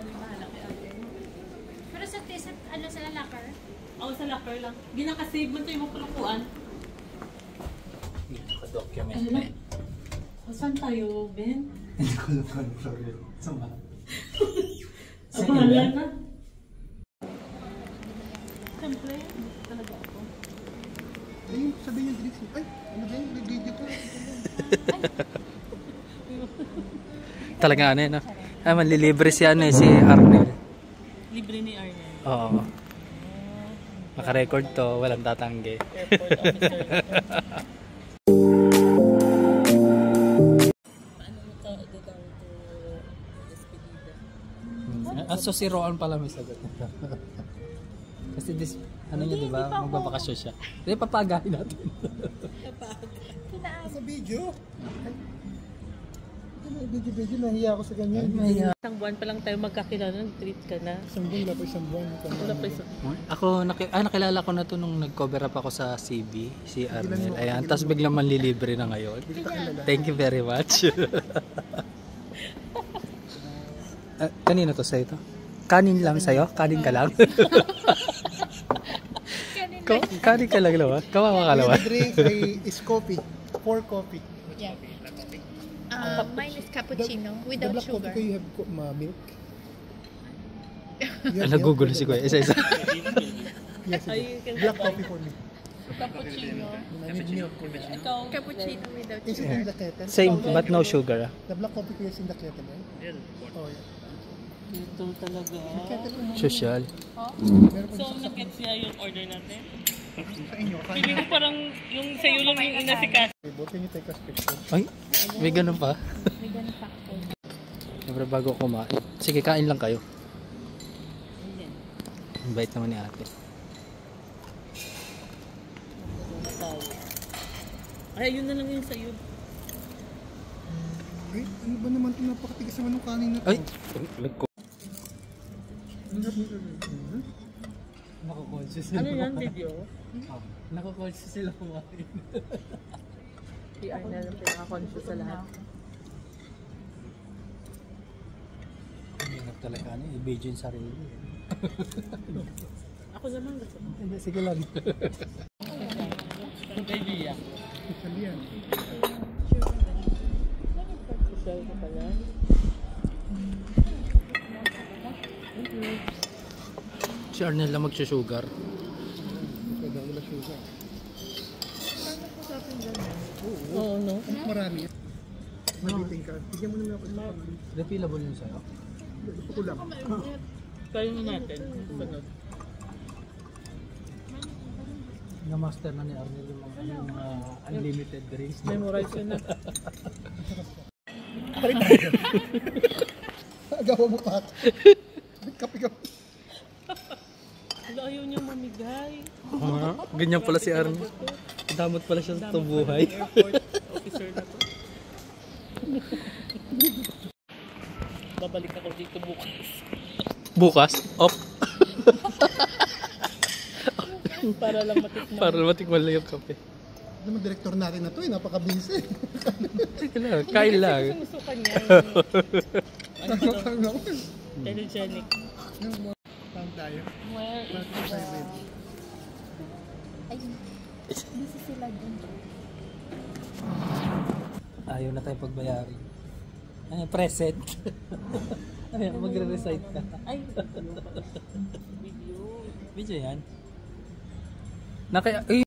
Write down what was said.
kami bahala kay ate. Pero sa ano sa locker? Oo, sa locker lang. Ginakasave mo ito yung pulukuan. Naka-document Ano? pa eh. Saan tayo, Ben? Hindi ko alam kung Florida. Sama. Ang pangalan na. Siyempre, talaga ako. Ayun, sabihin yung Trixie. Ay, ano ba yun? May video pa. Talaga ano yun, no? Ah, manlilibre si ano eh, si Arnel. Libre ni Arnel. Oo. Maka-record to, walang tatanggi. Airport officer. Paano mo ito gagawin to despedida? Ah, so si Roan pala may sagot. Kasi this, ano niya, di ba? Magbabakasyon siya. Hindi, papagahin natin. Sa video. Ay, video, nahiya ako sa ganyan. Isang buwan pa lang tayo magkakilala, nag-treat ka na. Isang buwan, wala pa isang buwan. Wala pa isa. Ako, nakilala ko na to nung nag-cover up ako sa CB, si Arnel. Ayan, tapos biglang manlilibre na ngayon. Thank you very much. Kanina to sa'yo to? Kanin lang sa'yo? Kanin ka lang? Kanin ka lang naman? Kawawa ka naman? The drink is coffee. 4 coffee. Yeah. Mine is cappuccino The without black sugar. coffee ko, you have milk? Nagugulo si Kuya. Isa-isa. Yes, yes. Black coffee for me. Cappuccino. I need milk for me. Ikaw, Cappuccino without Is it in the kettle? Same, but no sugar. The black coffee ko is in the kettle, right? Oh, yeah. ito talaga. Kettle mo. Social. Meron pa So, nag-get siya yung order natin? sa inyo. Feeling ko parang yung sa'yo lang yung inasikas. Can you take us picture? Ay, may ganun pa. Vegan factor. Siyempre bago kumain. Sige, kain lang kayo. Ang bait naman ni ate. Ay, ayun na lang yung sa'yo. Ay, ano ba naman ito? Napakatigas naman ng kanin na ito. Ay! Nako-conscious sila. Ano yan, video? Nako-conscious sila kumain. Si Arnel ang pinaka-conscious sa lahat. Hirap talaga ano, i-video yung sarili. Ako naman gusto ko. Hindi, sige lang. Good idea. Italian. Social ko pala. Si Arnel lang magsusugar. Pwede wala sugar. Oo, no? Marami. Magiting ka. Bigyan mo naman ako ng pambili. Refillable yun sa'yo? Gusto ko lang. Kaya na natin. Sunod. Na-master na ni Arnel yung mga unlimited drinks. Memorize yun na. Agawa mo pa. Kapi-kapi. Ayaw niya mamigay. Ganyan pala si Arnel. Damot pala siya sa buhay. Airport officer na to. Babalik ako dito bukas. Bukas? Op! Para lang matikman. Para matikman lang yung kape. Ano naman director natin na to eh. Napaka-busy. Sige lang, kain lang. Sinusukan niya. Ano? Telegenic. Saan tayo? Where is Ay, busy sila dun. Ayaw na tayo pagbayarin. Ano, present. Ayan, magre-recite ka. Ay, video. Video yan. Naka,